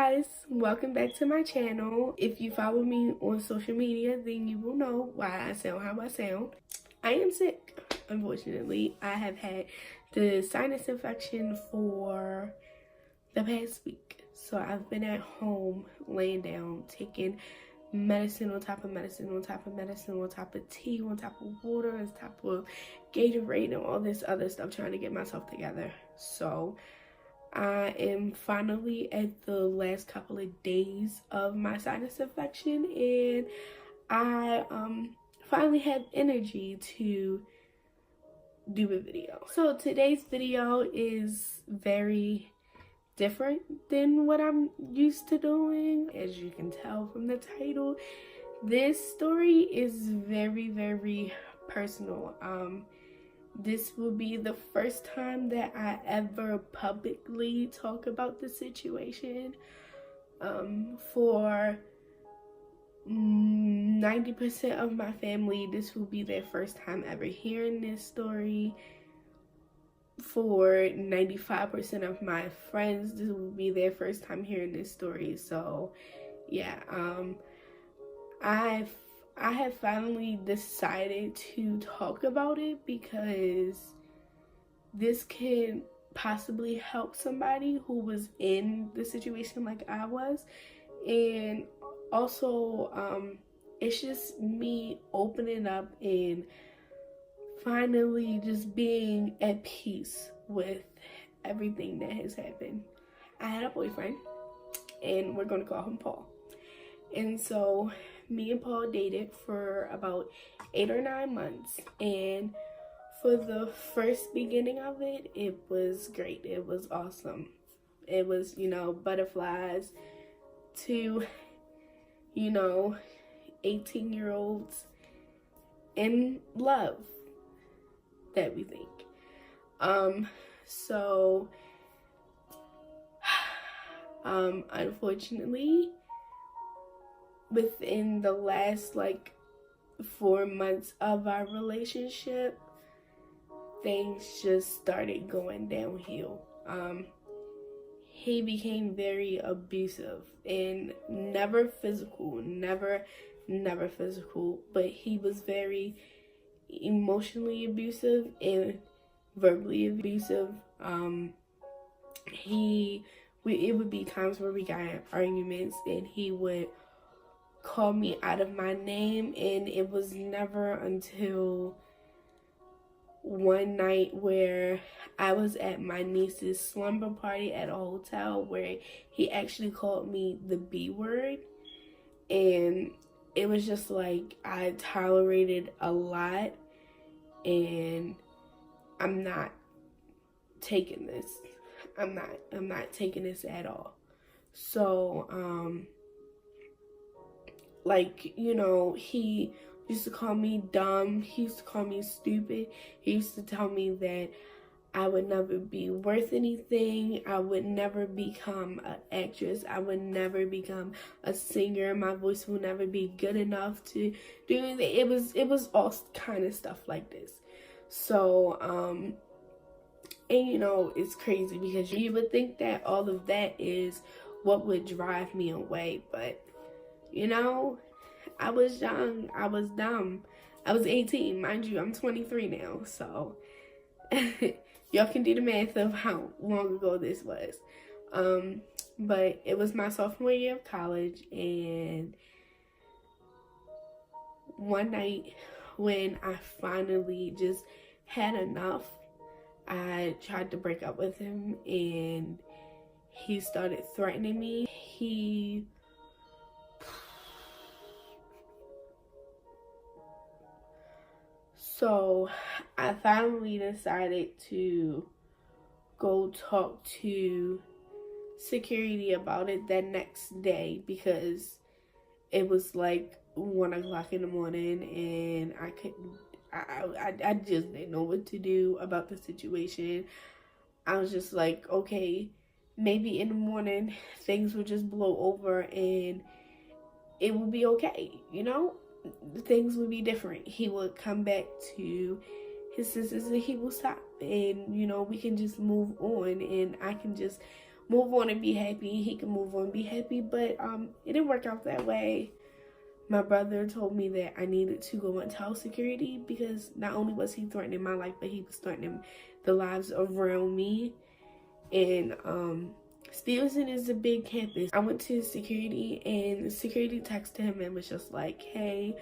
guys, welcome back to my channel. If you follow me on social media, then you will know why I sound how I sound. I am sick, unfortunately. I have had the sinus infection for the past week. So I've been at home laying down, taking medicine on top of medicine on top of medicine on top of tea on top of water on top of Gatorade and all this other stuff, trying to get myself together. So I am finally at the last couple of days of my sinus infection, and I finally have energy to do a video. So today's video is very different than what I'm used to doing. As you can tell from the title, this story is very personal. This will be the first time that I ever publicly talk about the situation. For 90% of my family, this will be their first time ever hearing this story. For 95% of my friends, this will be their first time hearing this story. So yeah, I have finally decided to talk about it because this can possibly help somebody who was in the situation like I was. And also, it's just me opening up and finally just being at peace with everything that has happened. I had a boyfriend, and we're going to call him Paul. And so me and Paul dated for about 8 or 9 months, and for the first beginning of it, it was great. It was awesome. It was, butterflies to, 18-year-olds in love, that we think. Unfortunately, within the last 4 months of our relationship, things just started going downhill. He became very abusive, and never physical, never physical, but he was very emotionally abusive and verbally abusive. It would be times where we got in arguments, and he would call me out of my name, and it was never until one night where I was at my niece's slumber party at a hotel where he actually called me the B word, and it was just like I tolerated a lot, and I'm not taking this. I'm not taking this at all. So he used to call me dumb. He used to call me stupid. He used to tell me that I would never be worth anything. I would never become an actress. I would never become a singer. My voice will never be good enough to do anything. It was all kind of stuff like this. So, it's crazy because you would think that all of that is what would drive me away. But, I was young. I was dumb. I was 18. Mind you, I'm 23 now. So, y'all can do the math of how long ago this was. But it was my sophomore year of college, and one night when I finally just had enough, I tried to break up with him, and he started threatening me. So I finally decided to go talk to security about it that next day, because it was 1 o'clock in the morning, and I just didn't know what to do about the situation. I was just like, okay, maybe in the morning things will just blow over and it will be okay, things would be different. He would come back to his senses and he will stop, and we can just move on, and I can just move on and be happy. He can move on and be happy, but it didn't work out that way. My brother told me that I needed to go and tell security because not only was he threatening my life, but he was threatening the lives around me. And Stevenson is a big campus. I went to security, and security texted him and was just like, hey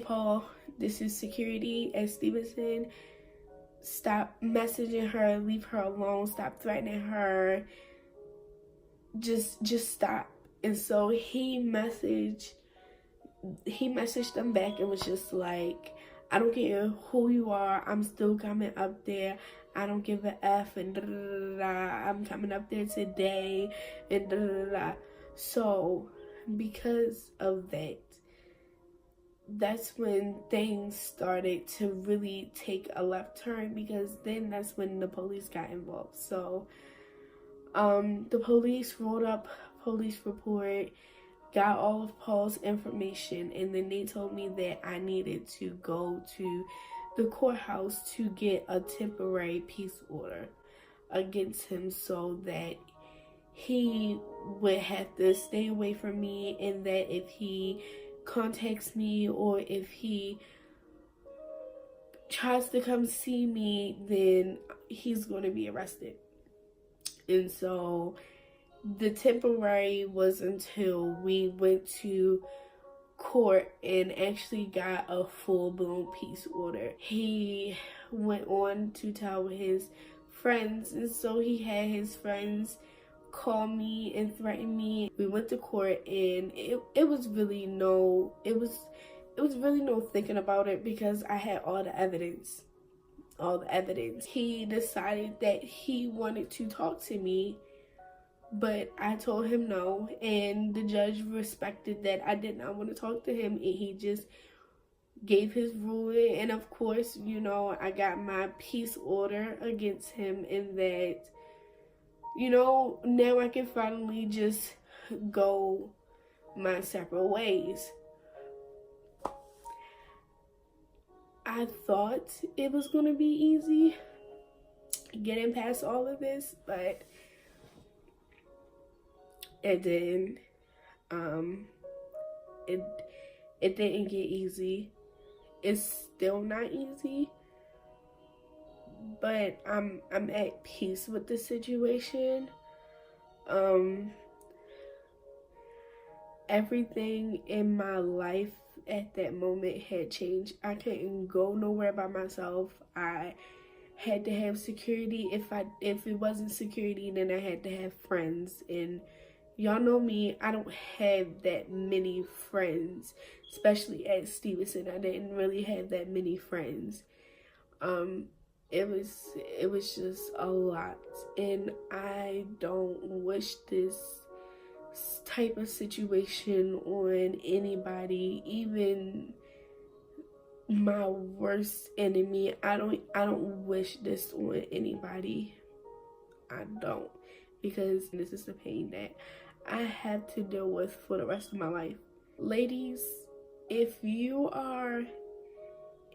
Paul, this is security at Stevenson. Stop messaging her, leave her alone, stop threatening her, just stop. And so he messaged them back and was just like, I don't care who you are, I'm still coming up there. I don't give a F, and da da da da. I'm coming up there today, and da da da. So because of that, that's when things started to really take a left turn, because then that's when the police got involved. So the police wrote up a police report, got all of Paul's information, and then they told me that I needed to go to the courthouse to get a temporary peace order against him so that he would have to stay away from me, and that if he contacts me or if he tries to come see me, then he's going to be arrested. And so the temporary was until we went to court and actually got a full-blown peace order. He went on to tell his friends, and so he had his friends call me and threaten me. We went to court, and it was really no thinking about it, because I had all the evidence. He decided that he wanted to talk to me, but I told him no, and the judge respected that I did not want to talk to him, and he just gave his ruling. And of course, you know, I got my peace order against him, and that, you know, now I can finally just go my separate ways. I thought it was going to be easy getting past all of this, but it didn't. It didn't get easy. It's still not easy, but I'm at peace with the situation. Everything in my life at that moment had changed. I couldn't go nowhere by myself. I had to have security. If it wasn't security, then I had to have friends. And y'all know me, I don't have that many friends, especially at Stevenson. I didn't really have that many friends. It was just a lot, and I don't wish this type of situation on anybody, even my worst enemy. I don't wish this on anybody. I don't, because this is the pain that I have to deal with for the rest of my life. Ladies, if you are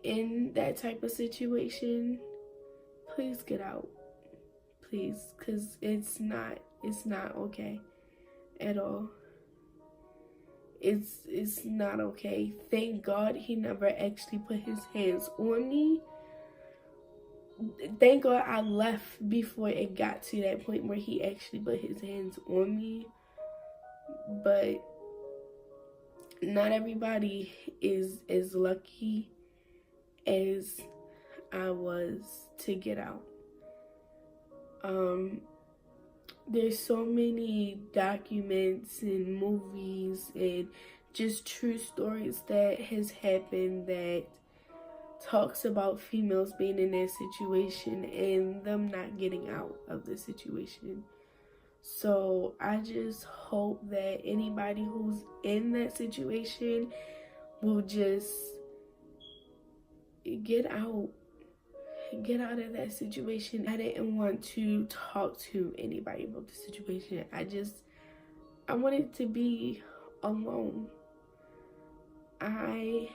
in that type of situation, please get out. Please, because it's not okay at all. It's not okay. Thank God he never actually put his hands on me. Thank God I left before it got to that point where he actually put his hands on me. But not everybody is as lucky as I was to get out. There's so many documents and movies and just true stories that has happened that talks about females being in that situation and them not getting out of the situation. So I just hope that anybody who's in that situation will just get out of that situation. I didn't want to talk to anybody about the situation. I wanted to be alone. I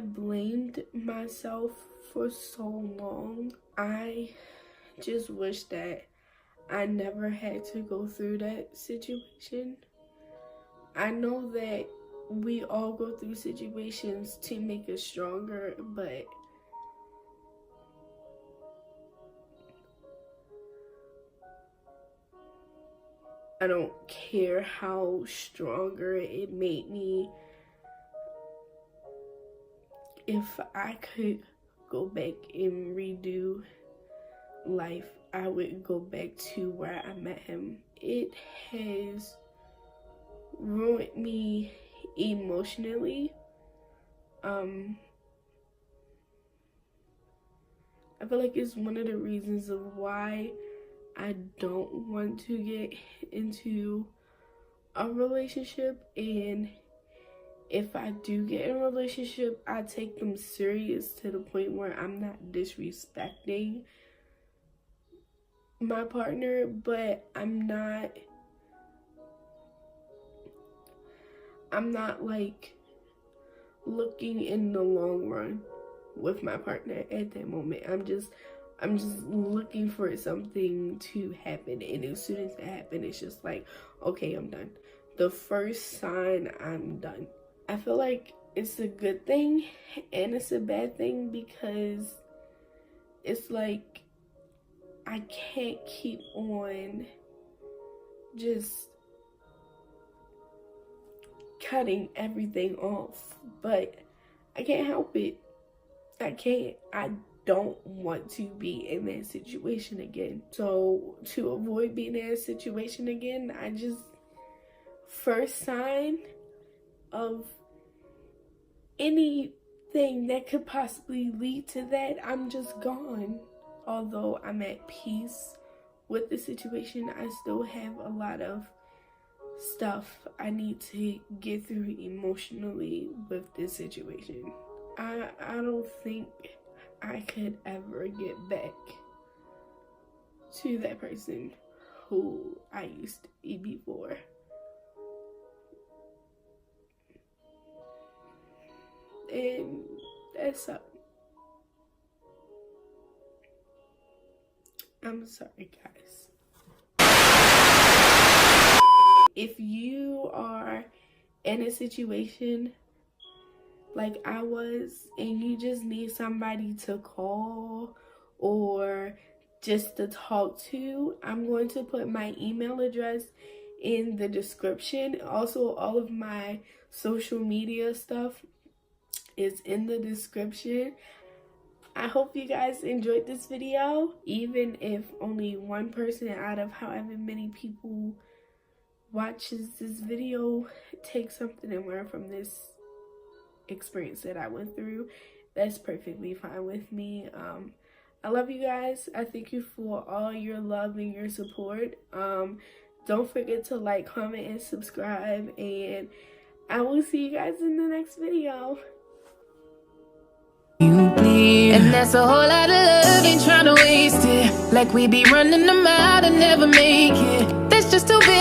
blamed myself for so long. I just wish that I never had to go through that situation. I know that we all go through situations to make us stronger, but I don't care how stronger it made me. If I could go back and redo life, I would go back to where I met him. It has ruined me emotionally. I feel like it's one of the reasons of why I don't want to get into a relationship, and if I do get in a relationship, I take them serious to the point where I'm not disrespecting my partner, but I'm not like looking in the long run with my partner at that moment. I'm just looking for something to happen, and as soon as it happens, it's just like, okay, I'm done. The first sign, I'm done. I feel like it's a good thing and it's a bad thing, because it's like I can't keep on just cutting everything off, but I can't help it. I can't. I don't want to be in that situation again. So to avoid being in that situation again, I just, first sign of anything that could possibly lead to that, I'm just gone. Although I'm at peace with the situation, I still have a lot of stuff I need to get through emotionally with this situation. I don't think I could ever get back to that person who I used to be before. And that's up. I'm sorry, guys. If you are in a situation like I was, and you just need somebody to call or just to talk to, I'm going to put my email address in the description. Also, all of my social media stuff is in the description. I hope you guys enjoyed this video. Even if only one person out of however many people watches this video takes something and learn from this experience that I went through, that's perfectly fine with me. I love you guys. I thank you for all your love and your support. Don't forget to like, comment, and subscribe, and I will see you guys in the next video. You bleed, and that's a whole lot of love. Ain't trying to waste it, like we be running them out and never make it. That's just too bitter.